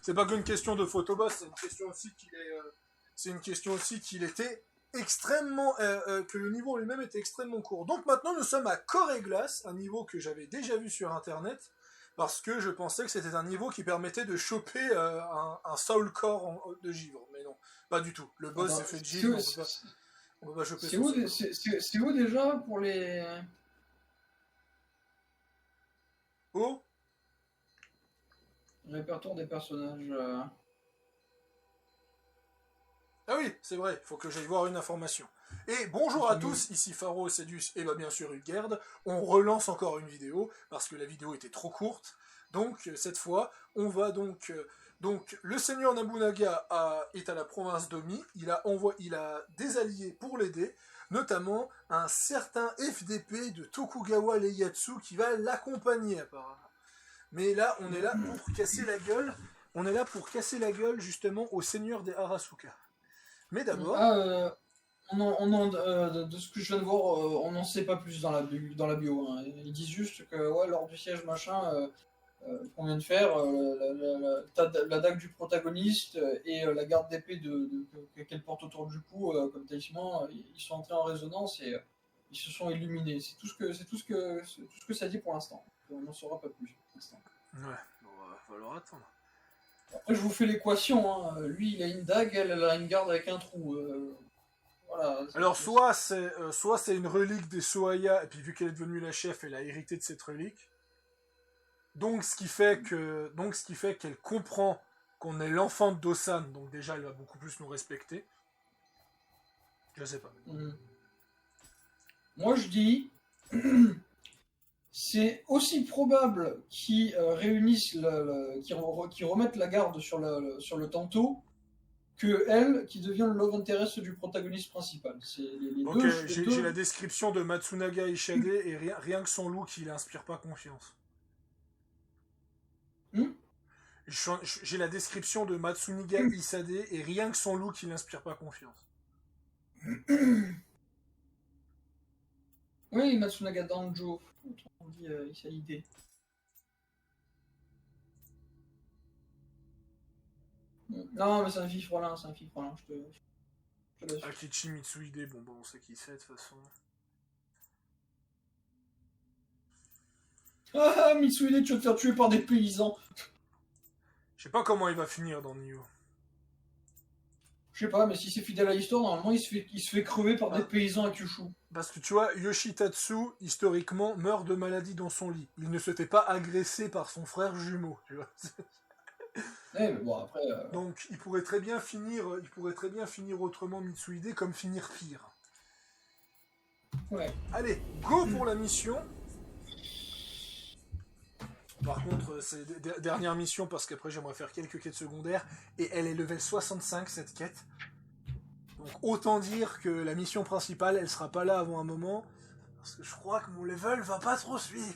c'est pas qu'une question de photoboss, c'est une question aussi qu'il était extrêmement, que le niveau lui-même était extrêmement court. Donc maintenant nous sommes à Corps et Glace, un niveau que j'avais déjà vu sur internet, parce que je pensais que c'était un niveau qui permettait de choper un Soul Core de givre, mais non, pas du tout. Le boss est fait de givre, on peut pas choper c'est son où, Soul c'est où déjà pour les... Oh, répertoire des personnages ah oui, c'est vrai, il faut que j'aille voir une information. Et bonjour à tous, ici Pharo, Cédus et bien sûr Ulgerd. On relance encore une vidéo, parce que la vidéo était trop courte. Donc, cette fois, on va donc... le seigneur Nobunaga est à la province d'Omi. Il a des alliés pour l'aider, notamment un certain FDP de Tokugawa Ieyasu qui va l'accompagner apparemment. Mais là, on est là pour casser la gueule. On est là pour casser la gueule justement au seigneur des Arasuka. Mais d'abord... de ce que je viens de voir, on n'en sait pas plus dans la bio. Hein. Ils disent juste que ouais, lors du siège machin qu'on vient de faire, la dague du protagoniste et la garde d'épée qu'elle porte autour du cou comme talisman, ils sont entrés en résonance et ils se sont illuminés. C'est tout ce que ça dit pour l'instant. On n'en saura pas plus pour l'instant. Ouais, bon, va falloir attendre. Après, je vous fais l'équation. Hein. Lui, il a une dague, elle a une garde avec un trou. Voilà. Alors, soit c'est une relique des Sohaya, et puis vu qu'elle est devenue la chef, elle a hérité de cette relique. Donc, ce qui fait qu'elle comprend qu'on est l'enfant de Dosan, donc déjà, elle va beaucoup plus nous respecter. Je sais pas. Moi, je dis... c'est aussi probable qu'ils réunissent, qu'ils remettent la garde sur le tantôt, que elle qui devient le love interest du protagoniste principal. C'est les ok, deux, j'ai la description de Matsunaga Ishade et rien que son look, il inspire pas confiance. J'ai la description de Matsunaga Ishade et rien que son look, il inspire pas confiance. Oui, Matsunaga Danjo. On dit Ishade. Non, mais c'est un fifrelin, je te l'assure. Akichi Mitsuhide, bon, on sait qui c'est de toute façon. Ah, Mitsuhide, tu vas te faire tuer par des paysans. Je sais pas comment il va finir dans Nioh. Je sais pas, mais si c'est fidèle à l'histoire, normalement il se fait crever par des paysans à Kyushu. Parce que tu vois, Yoshitatsu, historiquement, meurt de maladie dans son lit. Il ne se fait pas agresser par son frère jumeau, tu vois. Mais bon, après, donc il pourrait très bien finir autrement Mitsuhide comme finir pire. Ouais. Allez, go pour la mission. Par contre, c'est dernière mission parce qu'après j'aimerais faire quelques quêtes secondaires et elle est level 65 cette quête. Donc autant dire que la mission principale, elle sera pas là avant un moment parce que je crois que mon level va pas trop suivre.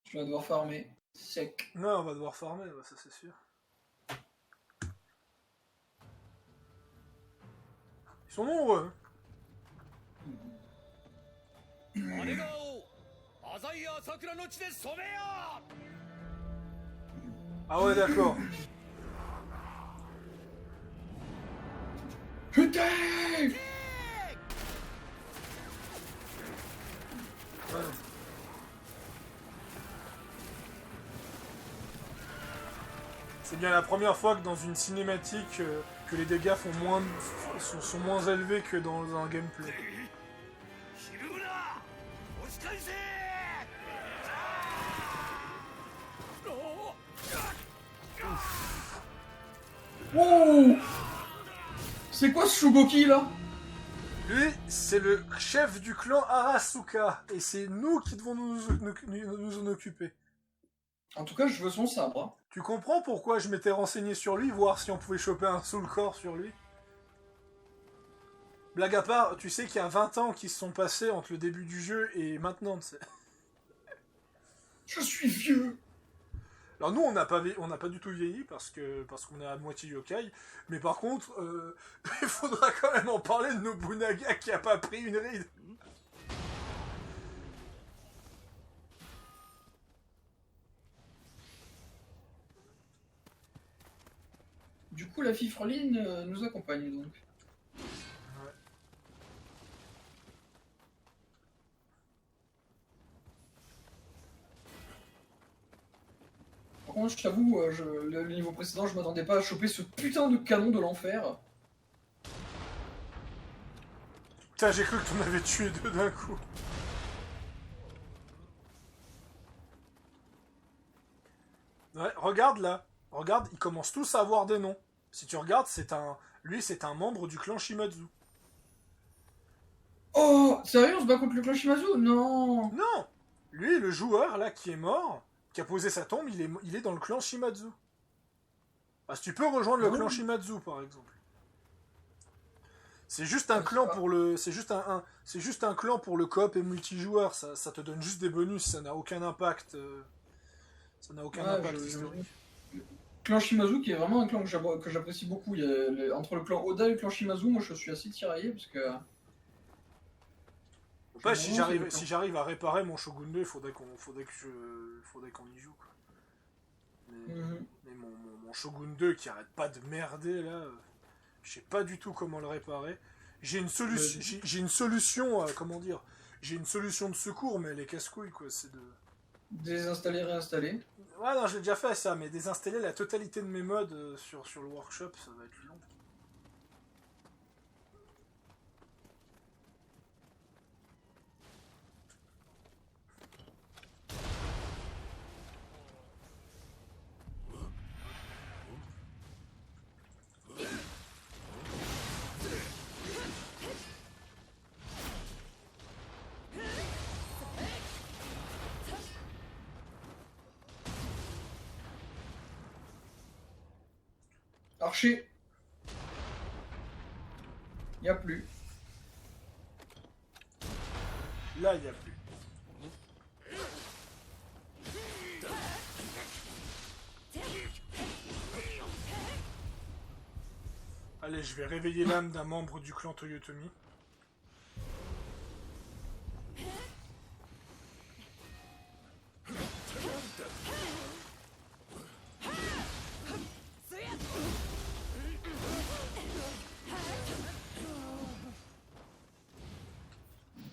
Tu vas devoir farmer. Sec. Non, on va devoir farmer, ça c'est sûr. Ils sont nombreux. Ah ouais, d'accord. Putain! Ouais. C'est bien la première fois que dans une cinématique, que les dégâts sont moins élevés que dans un gameplay. Oh! C'est quoi ce Shugoki là? Lui, c'est le chef du clan Arasuka, et c'est nous qui devons nous en occuper. En tout cas, je veux son sabre. Tu comprends pourquoi je m'étais renseigné sur lui, voir si on pouvait choper un Soul Core sur lui? Blague à part, tu sais qu'il y a 20 ans qui se sont passés entre le début du jeu et maintenant, tu sais. Je suis vieux. Alors nous, on n'a pas du tout vieilli parce qu'on est à moitié yokai, mais par contre, il faudra quand même en parler de Nobunaga qui a pas pris une ride. Du coup, la fille Froline nous accompagne donc. Ouais. Par contre, je t'avoue, le niveau précédent, je m'attendais pas à choper ce putain de canon de l'enfer. Putain, j'ai cru que t'en avais tué deux d'un coup. Ouais, regarde là. Regarde, ils commencent tous à avoir des noms. Si tu regardes, lui, c'est un membre du clan Shimazu. Oh, sérieux, on se bat contre le clan Shimazu? Non. Non! Lui, le joueur, là, qui est mort, qui a posé sa tombe, il est dans le clan Shimazu. Parce que tu peux rejoindre le Ah clan ouais. Shimazu, par exemple. C'est juste un Je sais clan pas. pour le. C'est juste un clan pour le coop et multijoueur. Ça te donne juste des bonus, ça n'a aucun impact. Ça n'a aucun Ouais, impact historique. Clan Shimazu qui est vraiment un clan que j'apprécie beaucoup. Entre le clan Oda et le clan Shimazu, moi je suis assez tiraillé parce que. Après, Vraiment, c'est le si clan. j'arrive à réparer mon Shogun 2, faudrait qu'on y joue, quoi. Mhm. Mais mon Shogun 2 qui arrête pas de merder là, je sais pas du tout comment le réparer. J'ai une solution, comment dire, j'ai une solution de secours, mais elle est casse-couille quoi. C'est de. Désinstaller, réinstaller. Ouais, non, j'ai déjà fait ça, mais désinstaller la totalité de mes mods sur le workshop, ça va être long. Archer. Y a plus. Là, il n'y a plus. Allez, je vais réveiller l'âme d'un membre du clan Toyotomi.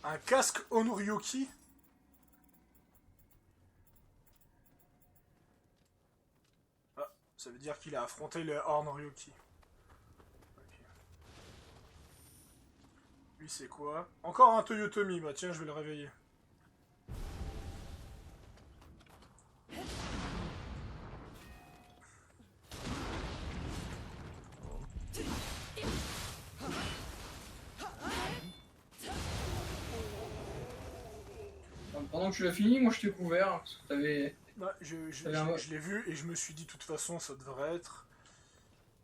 Un casque Onuryoki. Ah, ça veut dire qu'il a affronté le Horn Ryoki. Ok. Lui, c'est quoi? Encore un Toyotomi. Bah tiens, je vais le réveiller. Pendant que tu l'as fini, moi je t'ai couvert. Parce que t'avais. Ouais, T'avais un... je l'ai vu et je me suis dit, de toute façon, ça devrait être...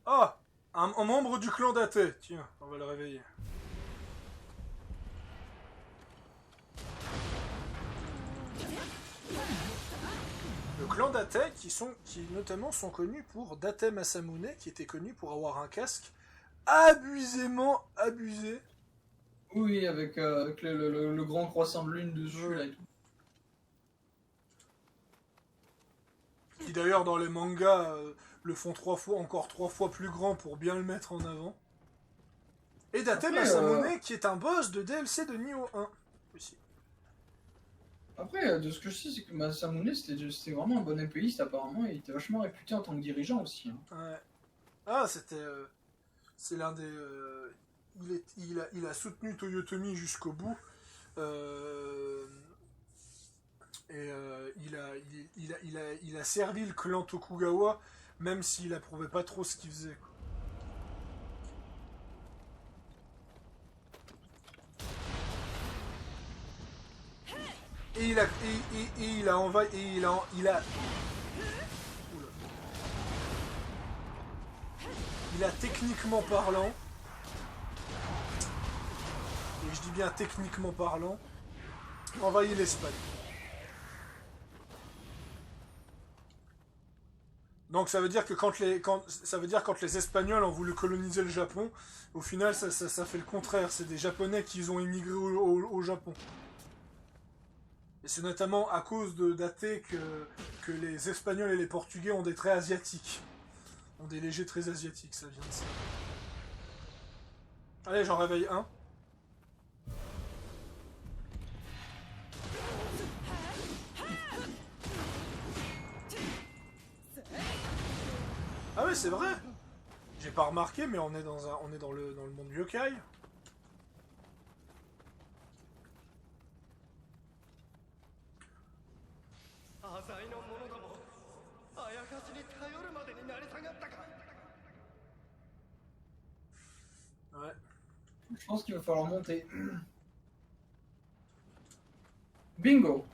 Ah! Un membre du clan Date. Tiens, on va le réveiller. Le clan Date, qui notamment sont connus pour Date Masamune, qui était connu pour avoir un casque abusément abusé. Oui, avec le grand croissant de lune dessus Ouais. là et tout. Qui d'ailleurs dans les mangas le font encore trois fois plus grand pour bien le mettre en avant. Et Date Après, Masamune, qui est un boss de DLC de Nioh 1 aussi. Après, de ce que je sais, c'est que Masamune c'était vraiment un bon épéiste apparemment. Et il était vachement réputé en tant que dirigeant aussi. Hein. Ouais. Ah, c'était. C'est l'un des. Il a soutenu Toyotomi jusqu'au bout. Euh, il a servi le clan Tokugawa, même s'il approuvait pas trop ce qu'il faisait. Quoi. Et il a envahi. Et Oula. Il a techniquement parlant. Et je dis bien techniquement parlant, envahi l'Espagne. Donc ça veut dire que quand les Espagnols ont voulu coloniser le Japon, au final ça fait le contraire. C'est des Japonais qui ont immigré au Japon. Et c'est notamment à cause de Date que les Espagnols et les Portugais ont des traits asiatiques. ont des légers très asiatiques, ça vient de ça. Allez, j'en réveille un. Ah ouais, c'est vrai. J'ai pas remarqué, mais on est dans le monde yokai. Ouais. Je pense qu'il va falloir monter. Bingo.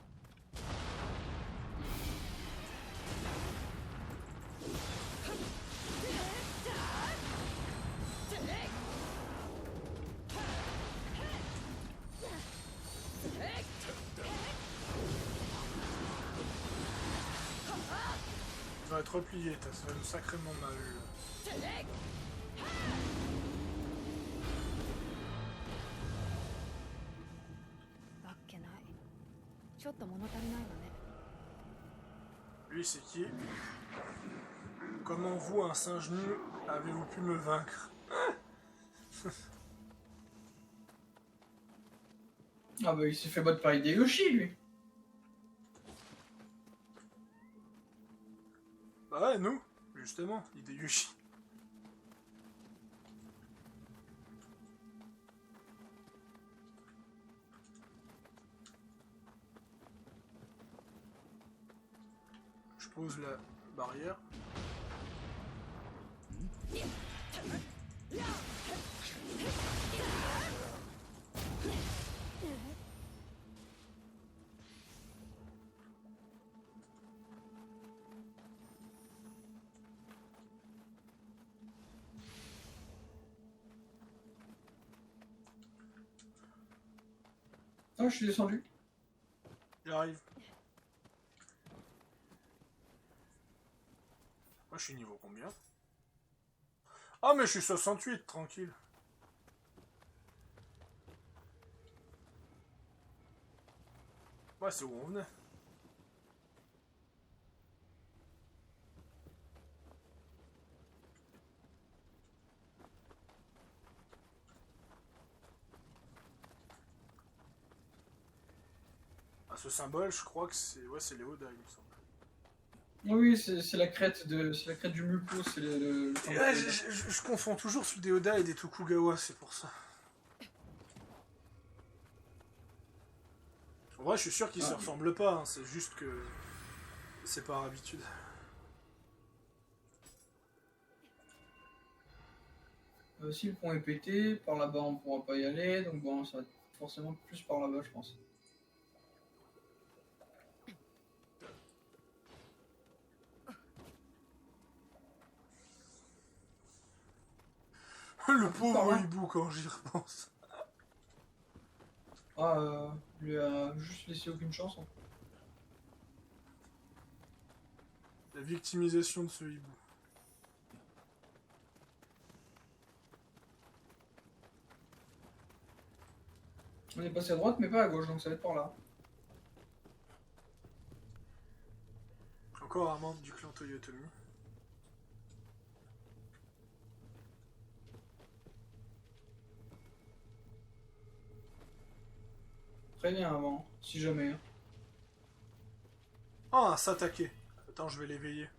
Tu vas être replié, t'as ça va sacrément mal. あっけない。ちょっと物足りないわね。 Lui, c'est qui? Comment vous, un singe nu, avez-vous pu me vaincre? Ah bah il s'est fait battre par Hideyoshi lui. Bah ouais, nous, justement, Hideyoshi. Je pose la barrière. Ah, je suis descendu. J'arrive. Moi, je suis niveau combien? Ah, mais je suis 68, tranquille. Ouais, c'est où on venait. Ah, ce symbole, je crois que c'est... Ouais, c'est les Oda, il me semble. Oui, c'est la crête du Mulpo, c'est le Ouais, je confonds toujours sur des Oda et des Tokugawa, c'est pour ça. En vrai, je suis sûr qu'ils se ressemblent pas, hein, c'est juste que c'est par habitude. Si le pont est pété, par là-bas on pourra pas y aller, donc bon, ça va être forcément plus par là-bas, je pense. Le pauvre hibou quand j'y repense. Ah, lui a juste laissé aucune chance. Hein. La victimisation de ce hibou. On est passé à droite, mais pas à gauche, donc ça va être par là. Encore un membre du clan Toyotomi. Très bien avant, si jamais. Hein. Ah, s'attaquer. Attends, je vais l'éveiller.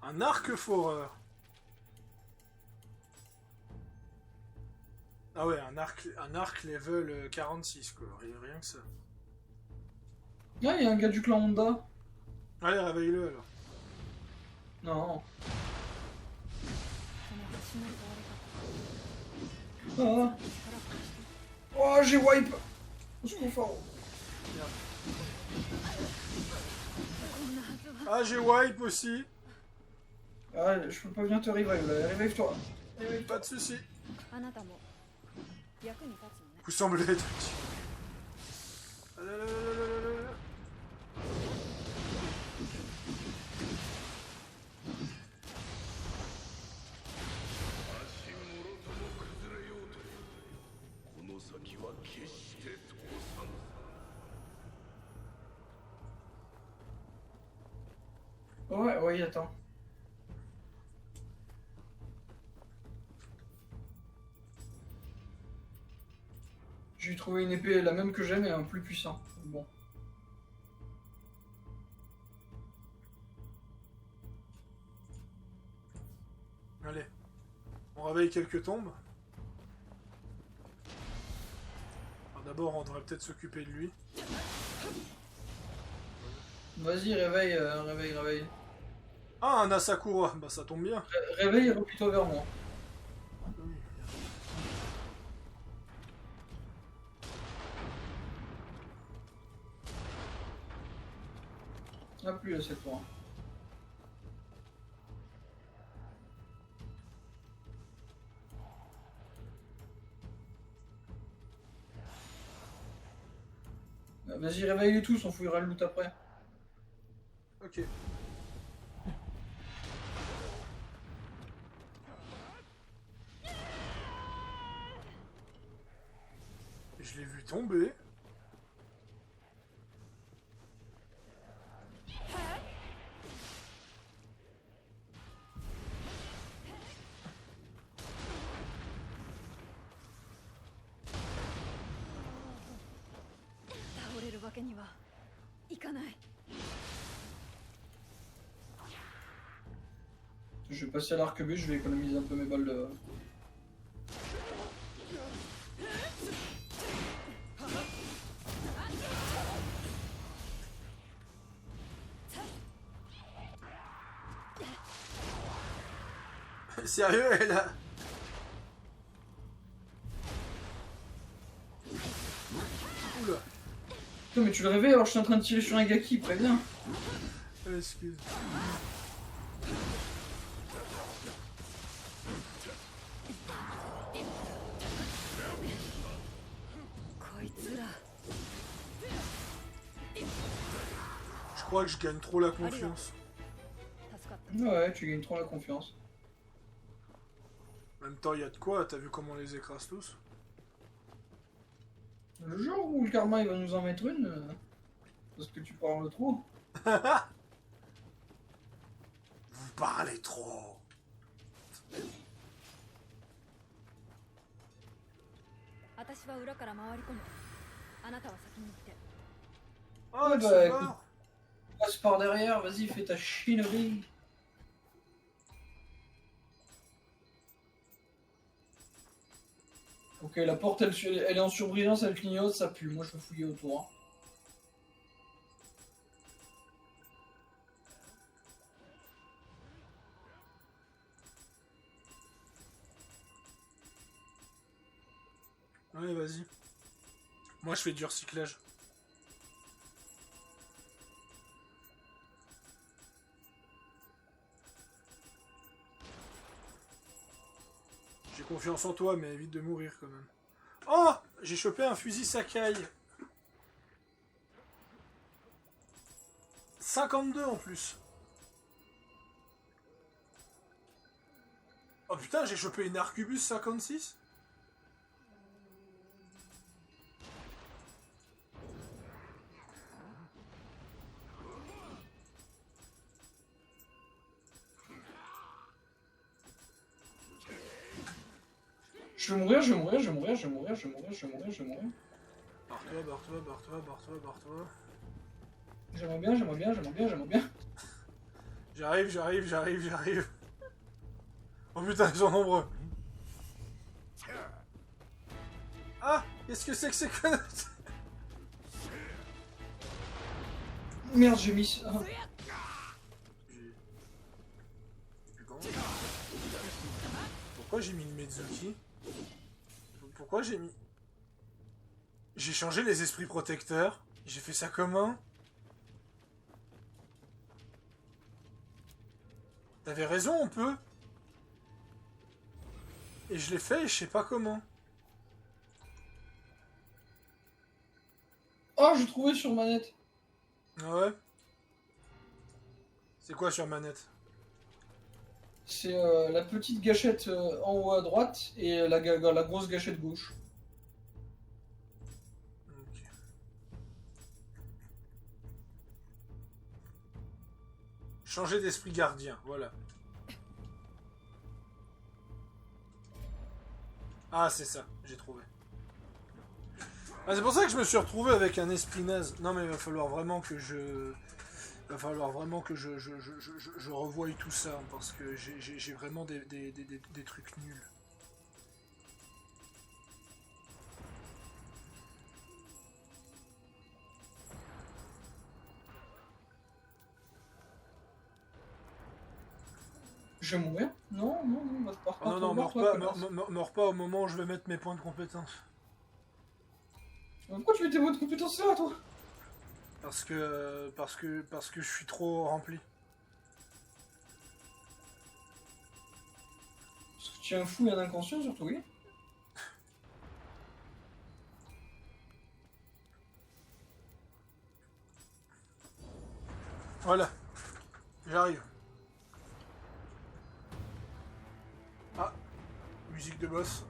Un arc foreur. Ah ouais, un arc level 46, quoi. Rien que ça. Ah, il y a un gars du clan Honda. Allez, réveille-le alors. Non. その橋の壊れ方。 Ah. Oh, j'ai wipe. Au secours, Faro. Ah, j'ai wipe aussi. Ah, je peux pas venir te revive là. Revive-toi. Pas de soucis. あなたも役に立つのね。 Vous semblez être... Ah là là là là là là là. Ouais, ouais, attends. J'ai trouvé une épée la même que j'ai, mais un plus puissant. Bon. Allez. On réveille quelques tombes. Alors d'abord, on devrait peut-être s'occuper de lui. Vas-y, réveille, réveille. Ah, un Asakura. Bah ça tombe bien. Réveille et replie-toi vers moi. Ah, plus là cette fois. Vas-y, réveille-les tous, on fouillera le loot après. Ok. Je l'ai vu tomber. Je vais passer à l'arquebuse, je vais économiser un peu mes balles de... Sérieux, elle a... Oula. Putain, mais tu le réveilles alors que je suis en train de tirer sur un gars qui prévient. Excuse. Je crois que je gagne trop la confiance. Ouais, tu gagnes trop la confiance. En même temps, il y a de quoi, t'as vu comment on les écrase tous? Le jour où le karma il va nous en mettre une, parce que tu parles trop. Vous parlez trop. Oh, Ouais, elle bah, se écoute. barre. Passe par derrière, vas-y, fais ta chinerie. Ok, la porte elle est en surbrillance, elle clignote, ça pue. Moi je veux fouiller autour. Hein. Ouais, vas-y. Moi, je fais du recyclage. J'ai confiance en toi, mais évite de mourir quand même. Oh! J'ai chopé un fusil Sakai. 52 en plus. Oh putain, j'ai chopé une Arquebus 56. Je vais mourir, je vais mourir, je vais mourir, je vais mourir, je vais mourir, je vais mourir, je vais mourir. Barre-toi, barre-toi, barre-toi, barre-toi, barre-toi. J'aimerais bien, j'aimerais bien, j'aimerais bien, j'aimerais bien. J'arrive, j'arrive, j'arrive, j'arrive. Oh putain, ils sont nombreux. Ah! Qu'est-ce que c'est que ces conneries? Merde, j'ai mis... Ah. Pourquoi j'ai mis le Mezuki? Pourquoi j'ai mis... J'ai changé les esprits protecteurs. J'ai fait ça comment? T'avais raison, on peut. Et je l'ai fait et je sais pas comment. Oh, j'ai trouvé sur manette. Ah ouais? C'est quoi sur manette? C'est la petite gâchette en haut à droite et la grosse gâchette gauche. Je Changer d'esprit gardien, voilà. Ah, c'est ça, j'ai trouvé. Ah, c'est pour ça que je me suis retrouvé avec un esprit naze. Non, mais il va falloir vraiment que je... Il va falloir vraiment que je revoie tout ça, hein, parce que j'ai vraiment des trucs nuls. Je vais mourir? Non, non, non, bah, par Oh, contre, non, non, meurs, toi, connasse. meurs pas au moment où je vais mettre mes points de compétence. Pourquoi tu mets tes mots de compétence là, toi? Parce que je suis trop rempli. Parce que tu es un fou et un inconscient, surtout, oui. Voilà, j'arrive. Ah, musique de boss.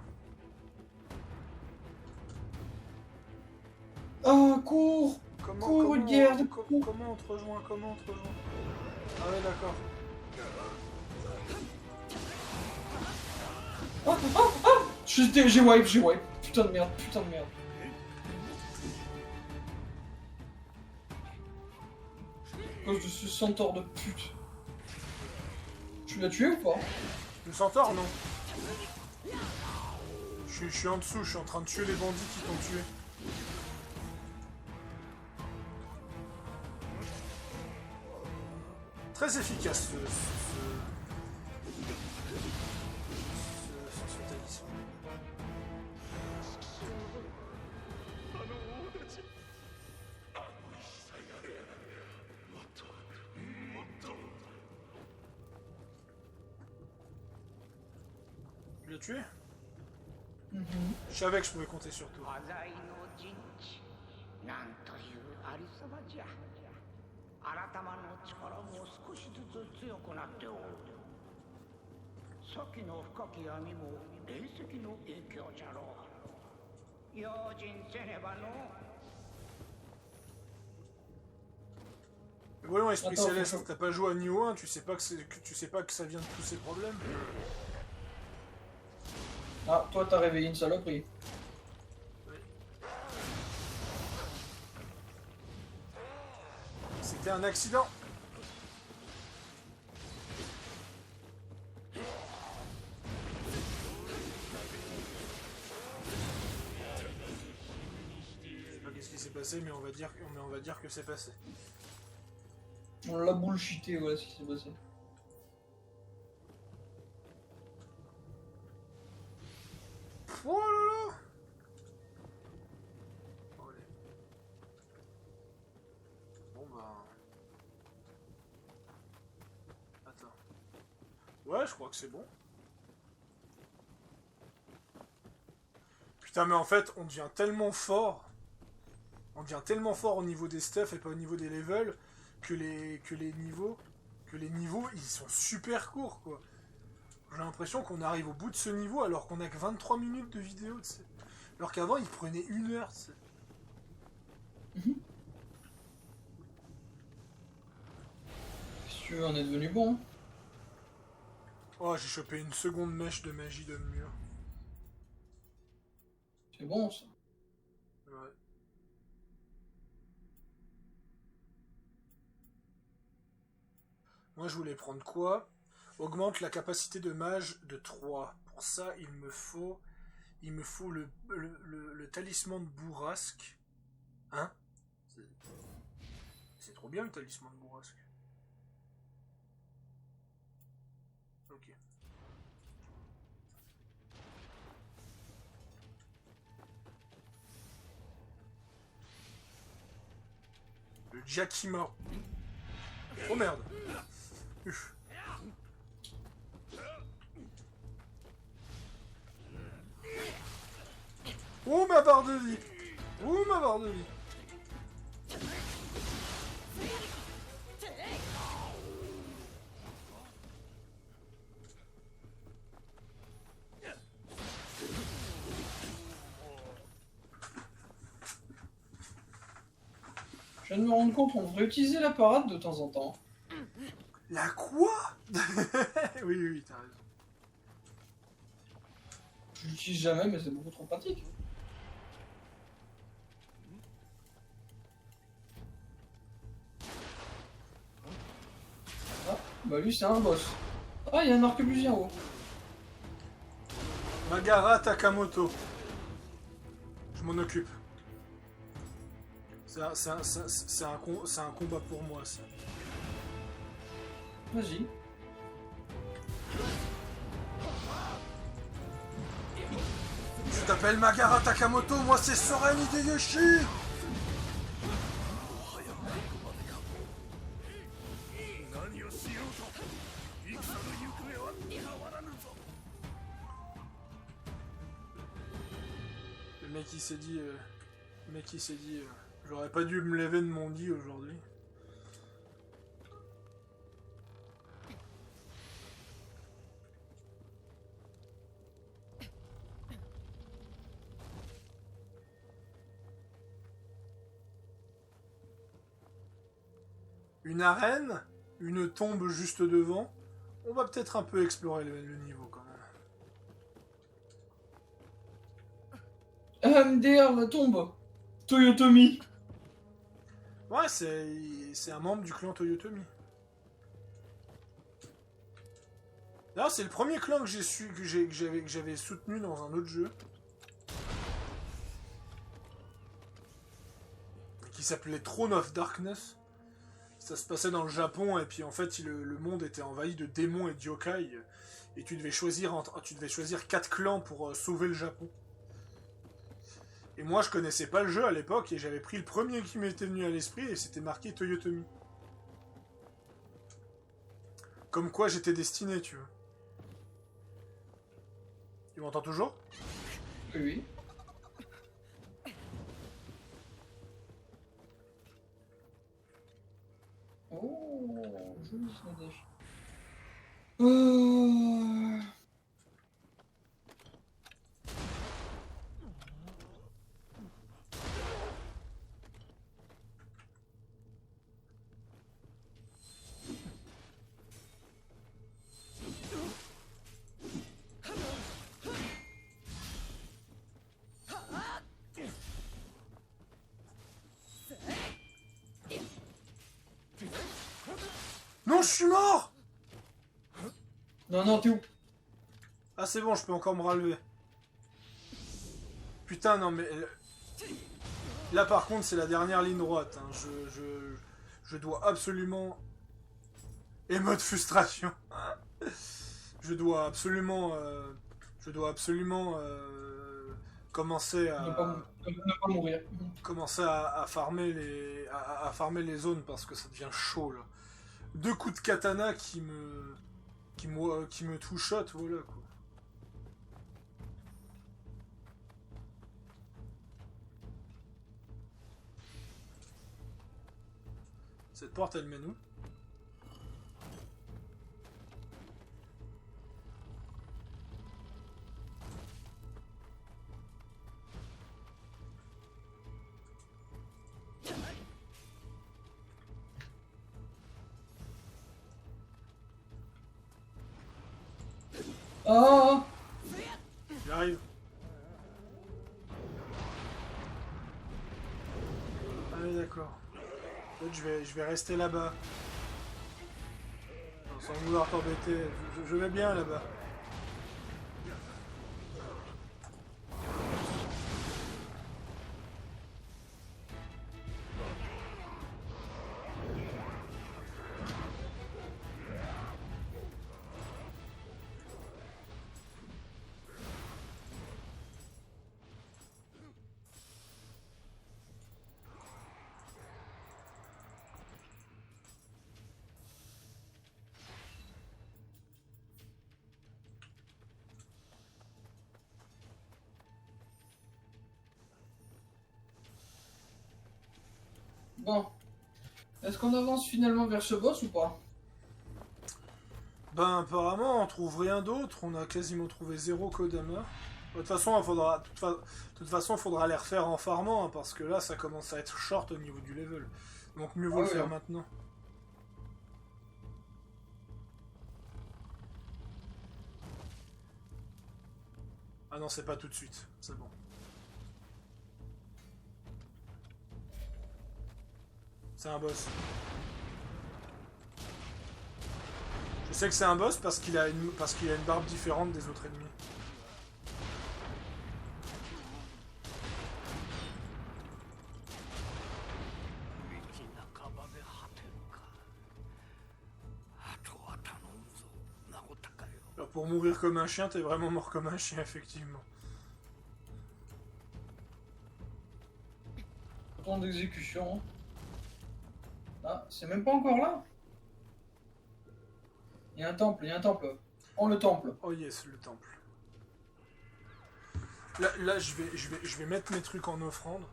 Ah, cours! Cours, Ulgerd, cours. Comment on te rejoint? Comment on te rejoint? Ah ouais, d'accord. Ah, ah, ah! J'ai wipe. Putain de merde, putain de merde. À cause de ce centaure de pute. Tu l'as tué ou pas? Le centaure, non. Je suis en dessous, je suis en train de tuer les bandits qui t'ont tué. Très efficace ce talisman. Tu l'as tué? Je savais que je pouvais compter sur toi. なんというありさまじゃ。改まの力も少しずつ強くなっておる。先の深き闇も霊石の影響じゃろう。用心せねばの。 Voyons, Esprit Attends, Céleste, t'as pas joué à niveau 1, tu sais pas que ça vient de tous ces problèmes. Ah, toi t'as réveillé une saloperie. C'était un accident. Je sais pas qu'est-ce qui s'est passé, mais on va dire que c'est passé. On l'a bullshité, voilà ce qui s'est passé. Oh là là! Allez. Bon bah... Attends. Ouais, je crois que c'est bon. Putain, mais en fait, on devient tellement fort. On devient tellement fort au niveau des stuff et pas au niveau des levels que les niveaux, ils sont super courts, quoi. J'ai l'impression qu'on arrive au bout de ce niveau alors qu'on a que 23 minutes de vidéo, tu sais. Alors qu'avant, il prenait 1 heure, tu sais. Si tu veux, on est devenu bon. Hein. Oh, j'ai chopé une seconde mèche de magie de mur. C'est bon, ça. Ouais. Moi, je voulais prendre quoi? Augmente la capacité de mage de 3. Pour ça, il me faut le talisman de bourrasque. Hein? C'est trop bien le talisman de bourrasque. Ok. Le Jakima. Oh merde. Uf. Oh ma barre de vie. Oh ma barre de vie. Je viens de me rendre compte, on devrait utiliser la parade de temps en temps. La quoi? Oui, oui, t'as raison. Je l'utilise jamais, mais c'est beaucoup trop pratique. Ah, bah lui c'est un boss. Ah, il y a un arquebusien en haut. Magara Takamoto. Je m'en occupe. C'est un combat pour moi, ça. Vas-y. Tu t'appelles Magara Takamoto, moi c'est Soren Hideyoshi. Le mec il s'est dit... j'aurais pas dû me lever de mon lit aujourd'hui. Une arène, une tombe juste devant. On va peut-être un peu explorer le niveau quand même. MDR, la tombe. Toyotomi. Ouais, c'est un membre du clan Toyotomi. D'ailleurs, c'est le premier clan que j'avais soutenu dans un autre jeu. Qui s'appelait Throne of Darkness. Ça se passait dans le Japon, et puis en fait, le monde était envahi de démons et de yokai. Et tu devais choisir 4 clans pour sauver le Japon. Et moi, je connaissais pas le jeu à l'époque, et j'avais pris le premier qui m'était venu à l'esprit, et c'était marqué Toyotomi. Comme quoi j'étais destiné, tu vois. Tu m'entends toujours? Oui. Oh, joli Snadef. Non, je suis mort! Non, non, t'es où? Ah, c'est bon, je peux encore me relever. Putain, non, mais... Là, par contre, c'est la dernière ligne droite. Hein. Je dois absolument... Émote frustration. Je dois absolument... commencer à... Ne pas mourir. Commencer à farmer à farmer les zones, parce que ça devient chaud, là. 2 coups de katana qui me two-shot, voilà, quoi. Cette porte, elle mène où? Oh! J'arrive. Allez, d'accord. Peut-être je vais rester là-bas. Sans vouloir t'embêter. Je vais bien là-bas. Bon. Est-ce qu'on avance finalement vers ce boss ou pas? Ben apparemment on trouve rien d'autre, on a quasiment trouvé 0 Kodama. De toute façon, faudra les refaire en farmant, hein, parce que là ça commence à être short au niveau du level. Donc mieux vaut le faire maintenant. Ah non, c'est pas tout de suite, c'est bon. C'est un boss. Je sais que c'est un boss parce qu'il a une barbe différente des autres ennemis. Alors pour mourir comme un chien, t'es vraiment mort comme un chien, effectivement. Temps d'exécution. Ah, c'est même pas encore là. Il y a un temple, il y a un temple. Prends le temple. Oh yes, le temple. Là je vais mettre mes trucs en offrande.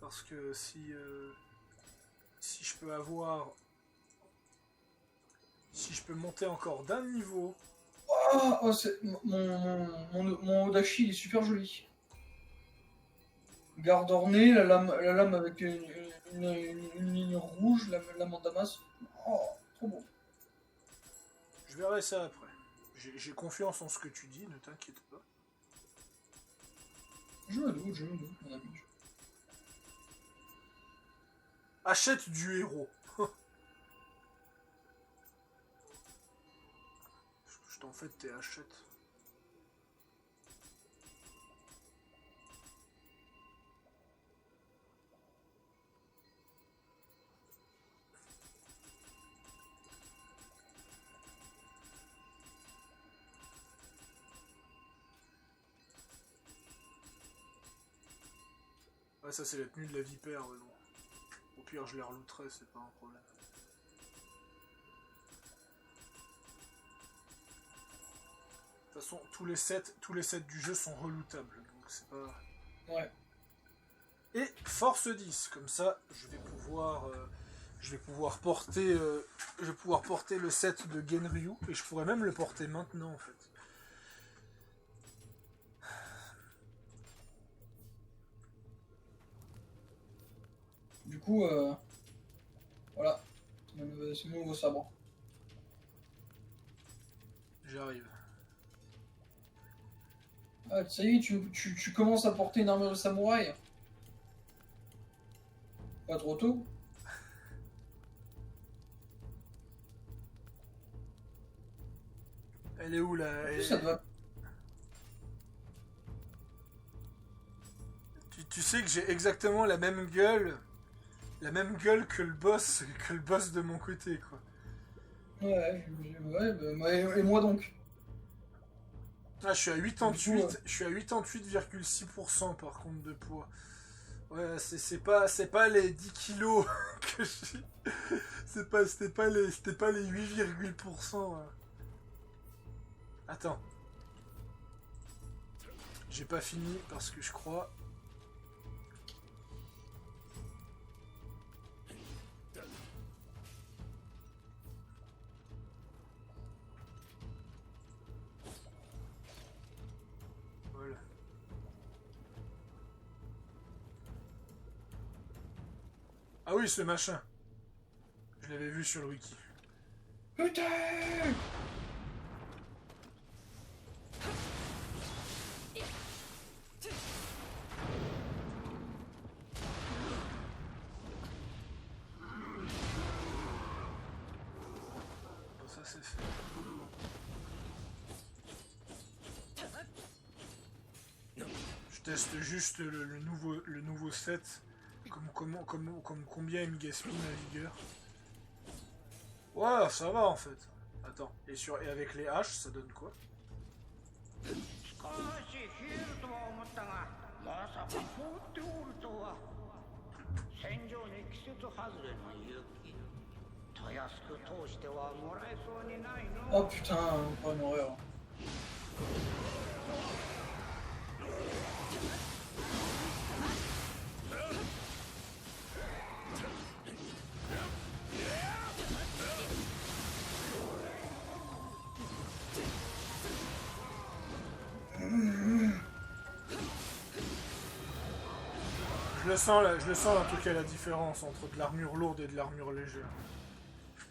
Parce que si je peux avoir... Si je peux monter encore d'un niveau... Oh, mon Odachi, il est super joli. Garde ornée, la lame avec une ligne rouge, la lame en damas. Oh, trop beau. Je verrai ça après. J'ai confiance en ce que tu dis, ne t'inquiète pas. Je me doute, mon ami. Achète du héros. En fait, t'es achète. Ouais, ça c'est la tenue de la vipère, mais bon. Au pire, je les relooterai, c'est pas un problème. De toute façon, tous les sets du jeu sont relootables, donc c'est pas... Ouais. Et force 10, comme ça, je vais pouvoir porter le set de Genryu, et je pourrais même le porter maintenant, en fait. Du coup, voilà. C'est mon nouveau sabre. J'arrive. Ah, ça y est, tu commences à porter une armure de samouraï. Pas trop tôt. Elle est où là? Ça te va. Tu sais que j'ai exactement la même gueule que le boss de mon côté, quoi. Ouais, bah, et moi donc. Ah, je suis à 88, Du coup, je suis à 88,6% par contre de poids. Ouais, c'est pas les 10 kilos que j'ai. C'était pas les 8,%. Attends. J'ai pas fini parce que je crois. Voilà. Ah oui, ce machin. Je l'avais vu sur le wiki. Putain! Bon, ça c'est fait. Je teste juste le nouveau set. Comme combien il me gaspille ma vigueur. Ouais, ça va en fait. Attends, et avec les haches, ça donne quoi? 少し冷えるとは思ったがまさか凍っておるとは。戦場に季節外れの雪。たやすく通してはもらえそうにないの。 Oh putain, pas une horreur. Je le sens en tout cas la différence entre de l'armure lourde et de l'armure légère.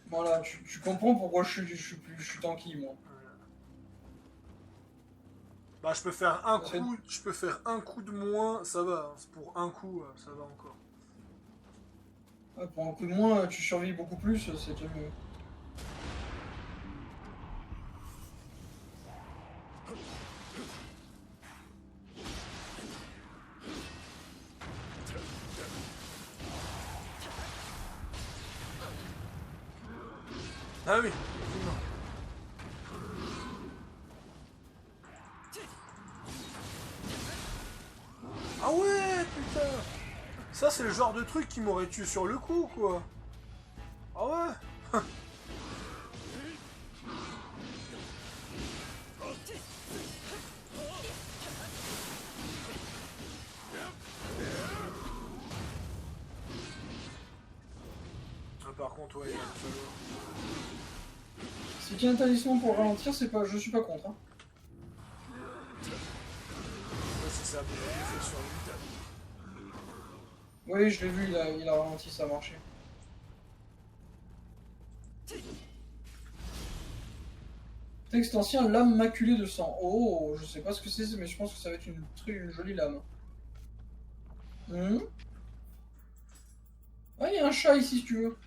Voilà, tu comprends pourquoi je suis tanky, moi. Bah je peux faire un coup, je peux faire un coup de moins, ça va. Hein. Pour un coup, ça va encore. Ouais, pour un coup de moins, tu survis beaucoup plus, c'est déjà mieux. Ah oui, effectivement. Ah ouais, putain. Ça, c'est le genre de truc qui m'aurait tué sur le coup, quoi. Ah ouais. Ah, par contre, ouais, il va falloir... Si tu as un talisman pour ralentir, c'est pas, je suis pas contre. Hein. Ouais, c'est ça, mais il faut sur lui. Oui, je l'ai vu, il a ralenti, ça a marché. Texte ancien, lame maculée de sang. Oh, je sais pas ce que c'est, mais je pense que ça va être une jolie lame. Ah, il y a un chat ici si tu veux.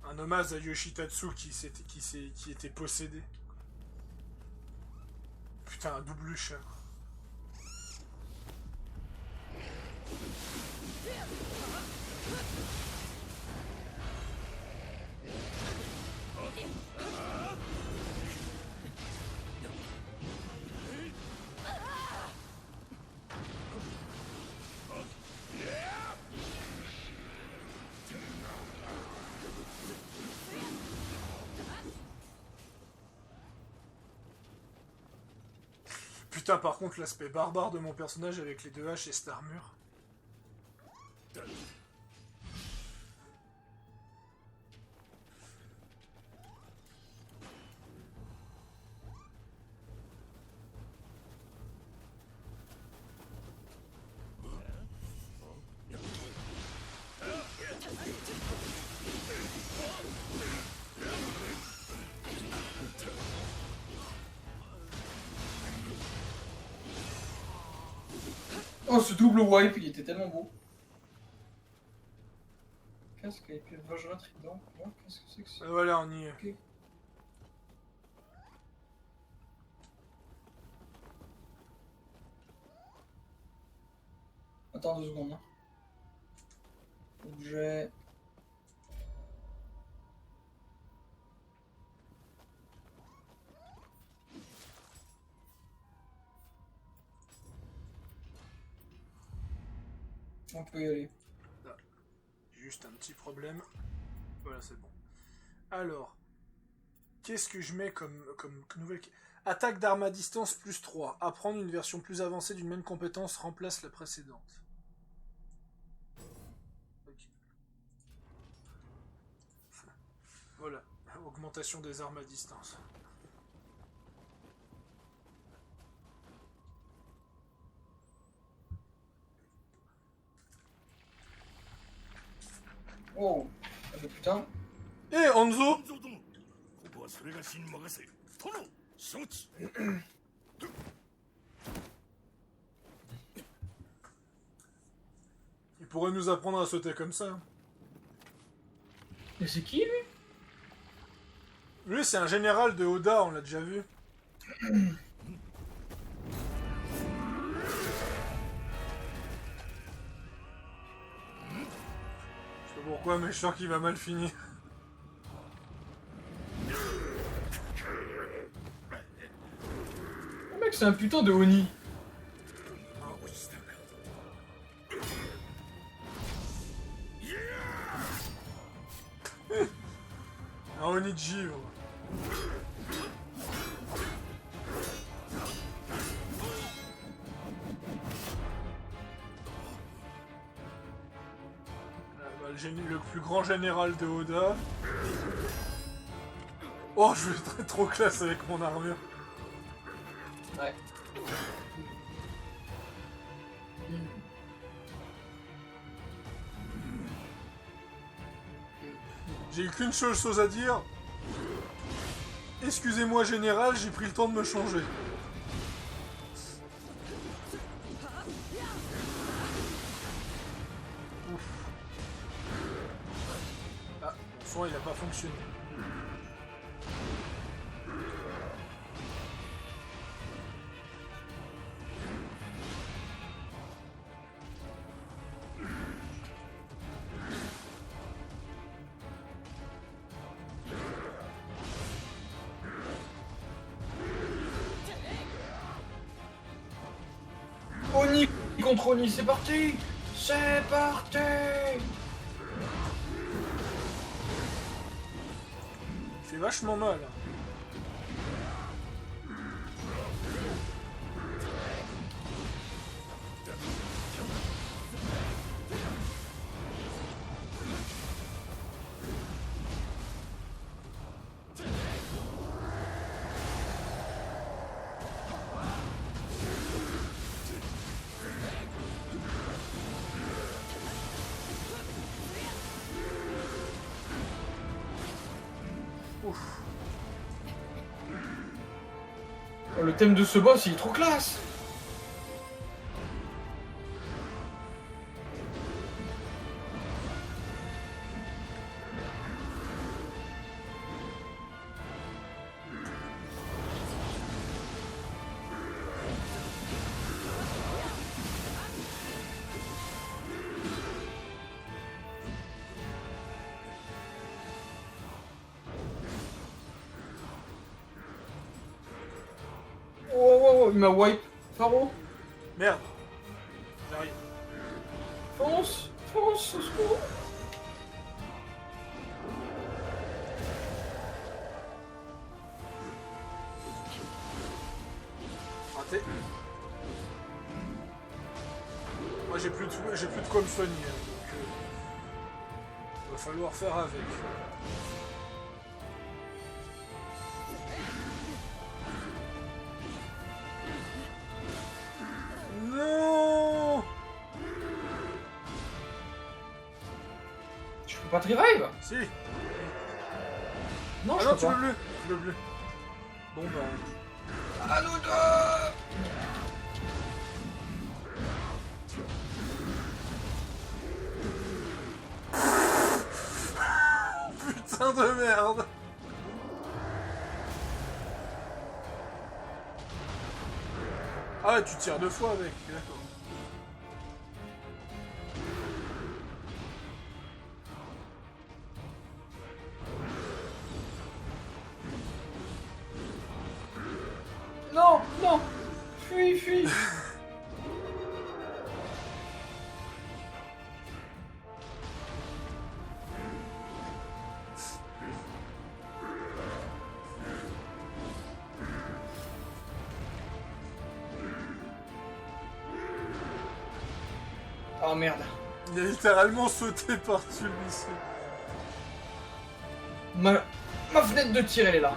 Un hommage à Yoshitatsu qui était possédé. Putain, un double chat. Putain, par contre, l'aspect barbare de mon personnage avec les deux haches et cette armure. Oh, ce double wipe, il était tellement beau. Casque avec le Vajra Trident. Oh, qu'est-ce que c'est que ça? Voilà, on y est. Ok. Attends 2 secondes. Hein. Objet. On peut y aller. Là. Juste un petit problème. Voilà, c'est bon. Alors, qu'est-ce que je mets comme nouvelle... Attaque d'armes à distance plus 3. Apprendre une version plus avancée d'une même compétence remplace la précédente. Okay. Voilà, augmentation des armes à distance. Oh, ah bah putain. Eh, Hanzo! Il pourrait nous apprendre à sauter comme ça. Mais c'est qui lui? Lui, c'est un général de Oda, on l'a déjà vu. Je sais pas pourquoi, mais je sens qu'il va mal finir. Le mec, c'est un putain de Oni. Un Oni de givre. Le plus grand général de Oda. Oh, je vais être trop classe avec mon armure. Ouais. J'ai eu qu'une seule chose à dire. Excusez-moi, général, j'ai pris le temps de me changer. Ouf. Ah, mon soin, il n'a pas fonctionné. Oni contre Oni, c'est parti. C'est parti. Il fait vachement mal. Ouf. Le thème de ce boss, il est trop classe. Oh, il m'a wipe. Faro, Merde. J'arrive. fonce, fonce, au secours. Raté. Moi j'ai plus de quoi me soigner, donc va falloir faire avec. Non. Je peux pas te revive. Si. Non, Ah je non, peux tu pas. veux bleu. Tu veux bleu. Bon bah. À nous deux. Putain de merde. Ah ouais, tu tires 2 fois avec, d'accord. Non, non. Fuis, fuis. Oh merde. Il a littéralement sauté par-dessus le missile. Ma fenêtre de tir, elle est là.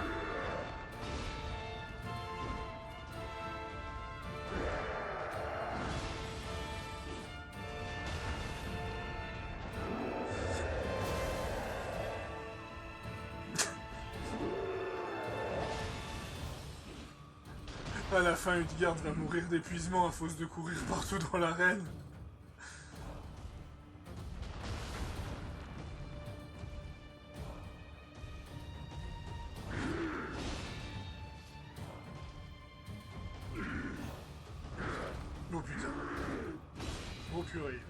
À la fin, Utgard va mourir d'épuisement à force de courir partout dans l'arène. Oh putain. Oh purée.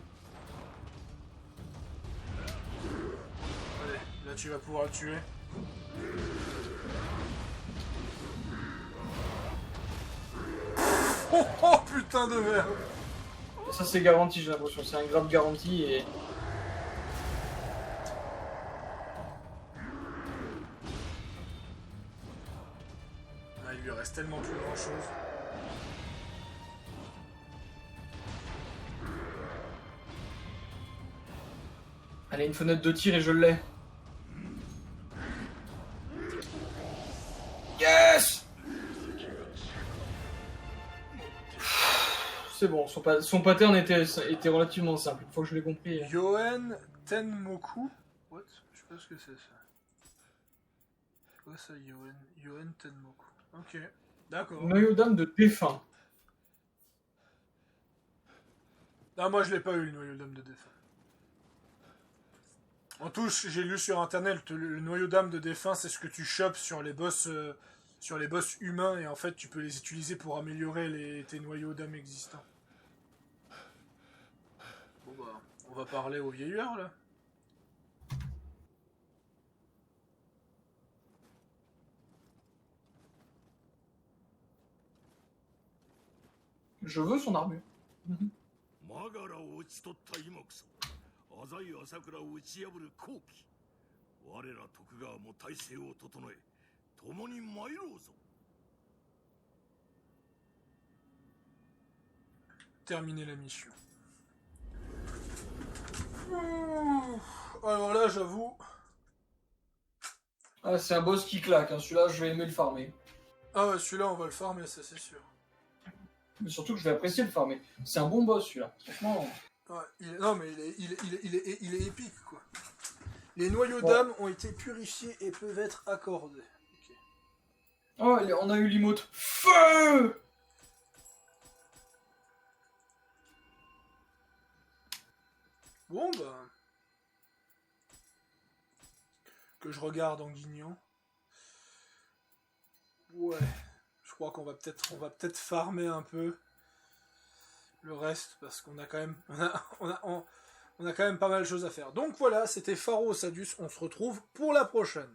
Allez, là tu vas pouvoir le tuer. Oh, oh putain de merde. Ça c'est garanti, j'ai l'impression. C'est un grave garanti et... Ah, il lui reste tellement plus grand chose. Allez, une fenêtre de tir et je l'ai. Yes. C'est bon, son pattern était relativement simple. Une fois que je l'ai compris. Yoen Tenmoku. What? Je sais pas ce que c'est ça. C'est quoi ça, Yoen Tenmoku? Ok, d'accord. Noyau d'âme de défunt. Non, moi je l'ai pas eu le noyau d'âme de défunt. En touche, j'ai lu sur internet, le noyau d'âme de défunt, c'est ce que tu chopes sur les boss humains, et en fait tu peux les utiliser pour améliorer tes noyaux d'âme existants. Bon bah, on va parler au vieillard là. Je veux son armure. マガラを討ち取った今こそ浅井朝倉を打ち破る好機。我ら徳川も体制を整え共に参ろうぞ。 Terminer la mission. Alors là, j'avoue. Ah, c'est un boss qui claque, hein. Celui-là, je vais aimer le farmer. Ah ouais, celui-là, on va le farmer, ça c'est sûr. Mais surtout que je vais apprécier le farmer. C'est un bon boss, celui-là. Franchement. Ouais, non, mais il est épique, quoi. Les noyaux d'âme ont été purifiés et peuvent être accordés. Okay. Oh, on a eu l'emote. Feu! Bon, bah... Que je regarde en guignant. Ouais. Je crois qu'on va peut-être farmer un peu le reste, parce qu'on a quand même... On a quand même pas mal de choses à faire. Donc voilà, c'était Pharo Sadius. On se retrouve pour la prochaine.